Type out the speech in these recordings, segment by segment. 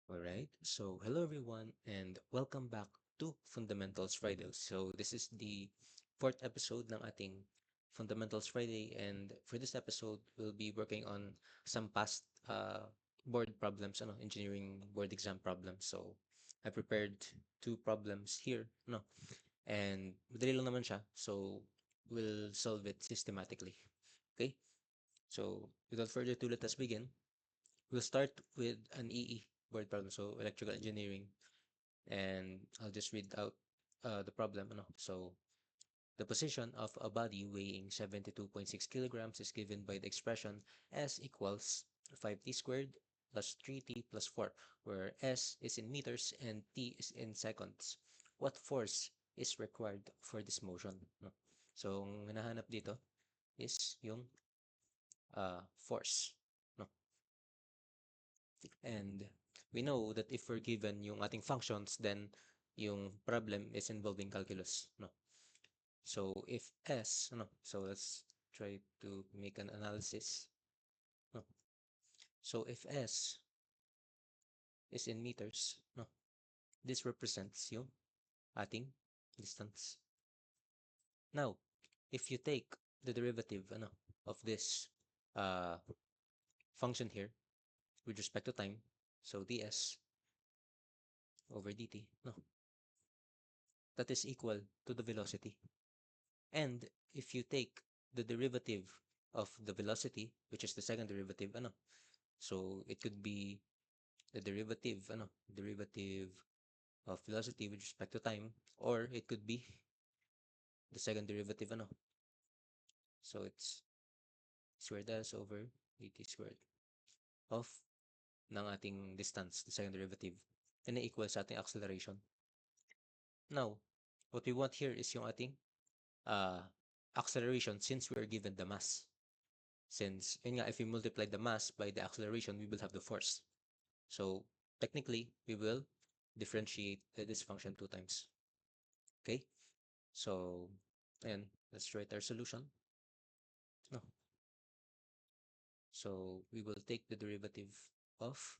All right. So, hello everyone, and welcome back to Fundamentals Friday. So, this is the fourth episode ng ating Fundamentals Friday, and for this episode, we'll be working on some past board problems, engineering board exam problems. So, I prepared two problems here, and madali lang naman siya. So, we'll solve it systematically. Okay. So, without further ado, let us begin. We'll start with an EE board problem, so electrical engineering, and I'll just read out the problem. So the position of a body weighing 72.6 kilograms is given by the expression S equals 5t squared plus 3t plus 4, where S is in meters and t is in seconds. What force is required for this motion? No? So, ang hinahanap dito is yung force. No? And we know that if we're given yung ating functions, then yung problem is involving calculus, no? So if S, no? So let's try to make an analysis, no? So if S is in meters, no? This represents yung ating distance. Now, if you take the derivative, of this uh, function here with respect to time, so ds over dt, no? That is equal to the velocity. And if you take the derivative of the velocity, which is the second derivative, so it could be the derivative of velocity with respect to time, or it could be the second derivative, so it's squared s over dt squared of ng ating distance, the second derivative, and equals sa ating acceleration. Now, what we want here is yung ating uh, acceleration since we are given the mass. Since, yun nga, if we multiply the mass by the acceleration, we will have the force. So, technically, we will differentiate this function two times. Okay? So, ayan, let's write our solution. No. So, we will take the derivative of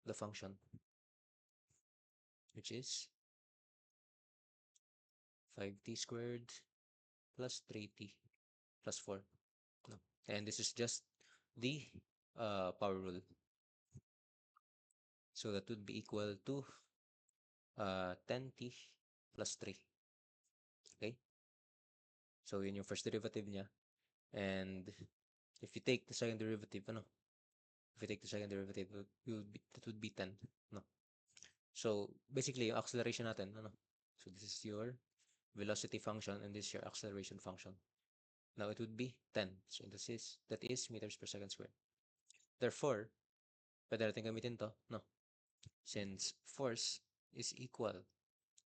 the function, which is 5t squared plus 3t plus 4. No. And this is just the power rule. So, that would be equal to 10t plus 3. Okay? So, yun yung first derivative niya. And if you take the second derivative, if you take the second derivative, that would be 10, no? So, basically, yung acceleration natin, So, this is your velocity function and this is your acceleration function. Now, it would be 10. So, that is meters per second squared. Therefore, pwede natin gamitin to, no? Since force is equal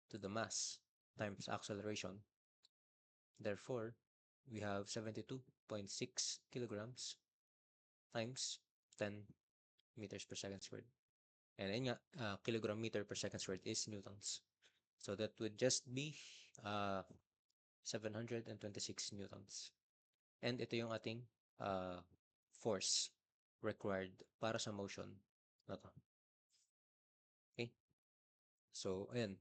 to the mass times acceleration, therefore, we have 72.6 kilograms times 10 meters per second squared. And ayun nga, kilogram meter per second squared is newtons. So that would just be 726 newtons. And ito yung ating force required para sa motion na to. Okay? So, ayan.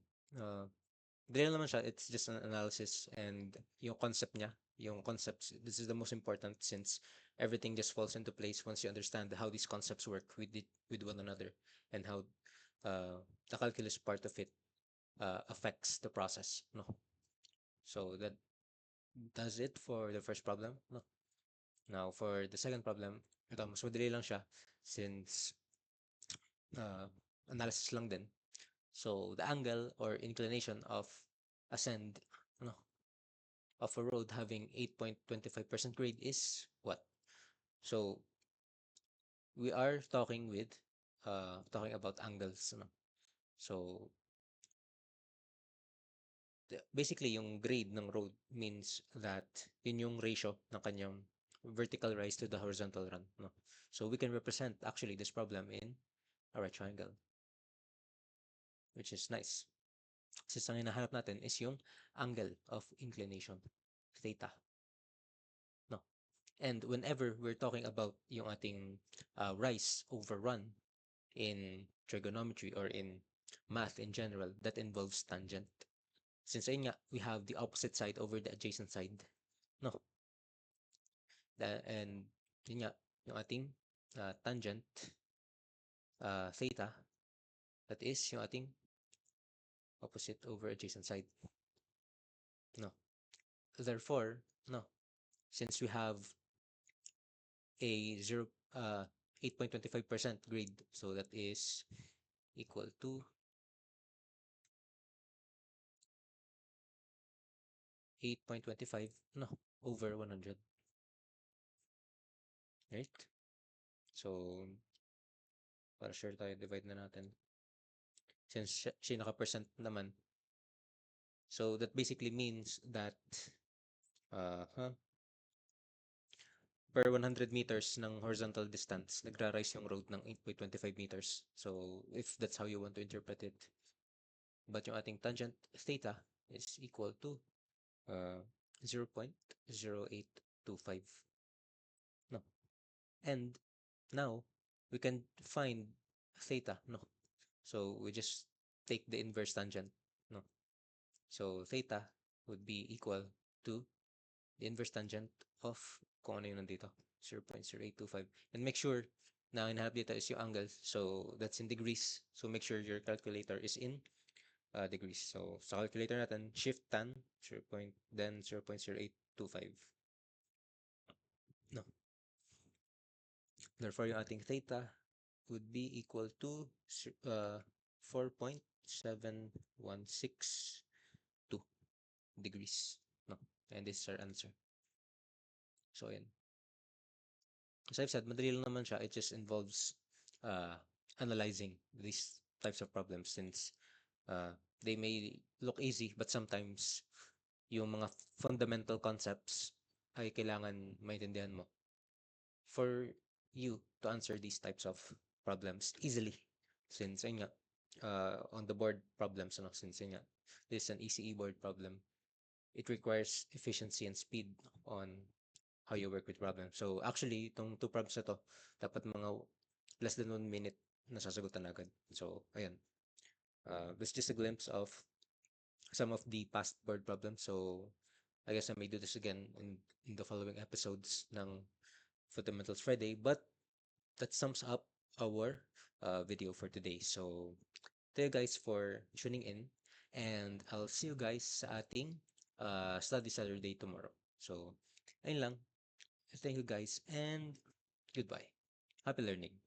Dali naman siya. It's just an analysis and yung concept niya, yung concepts, this is the most important since everything just falls into place once you understand how these concepts work with one another and how the calculus part of it affects the process. No. So that does it for the first problem. No. Now for the second problem, ito mas madali lang siya since uh, analysis lang din. So the angle or inclination of ascend, no, of a road having 8.25% grade is what? So we are talking about angles, no? So basically yung grade ng road means that yun yung ratio ng kanyang vertical rise to the horizontal run, no? So we can represent actually this problem in a right triangle, which is nice. Since ang hinahanap natin is yung angle of inclination, theta, no? And whenever we're talking about yung ating rise over run in trigonometry or in math in general that involves tangent. Since ayun nga, we have the opposite side over the adjacent side. No? And yun nga, yung ating tangent, theta, that is yung ating opposite over adjacent side. No. Therefore, no, since we have a 8.25% grade, so that is equal to 8.25 no over 100, right? So para sure tayo, divide na natin since siya naka-percent naman, so that basically means that per 100 meters ng horizontal distance, nagra-rise yung road ng 8.25 meters. So, if that's how you want to interpret it. But yung ating tangent theta is equal to 0.0825. No. And now, we can find theta, no? So, we just take the inverse tangent, no? So, theta would be equal to the inverse tangent of kung ano yung nandito, 0.0825. And make sure na hinahanap dito is yung angle. So, that's in degrees. So, make sure your calculator is in degrees. So, sa calculator natin, shift tan, 0.0825. No. Therefore, yung ating theta would be equal to 4.7162 degrees. No. And this is our answer. So, ayan. As I've said, madali lang naman siya. It just involves analyzing these types of problems since they may look easy, but sometimes yung mga fundamental concepts ay kailangan maintindihan mo for you to answer these types of problems easily. Since ayun nga, on the board problems, ano, since ayun nga, this is an ECE board problem, it requires efficiency and speed on how you work with problems. So actually, itong two problems na to, dapat mga less than 1 minute nasasagutan agad. So, ayan. This is just a glimpse of some of the past board problems. So, I guess I may do this again in the following episodes ng Fundamentals Friday. But that sums up our video for today. So, thank you guys for tuning in. And I'll see you guys sa ating Study Saturday tomorrow. So, ayun lang. Thank you guys and goodbye. Happy learning.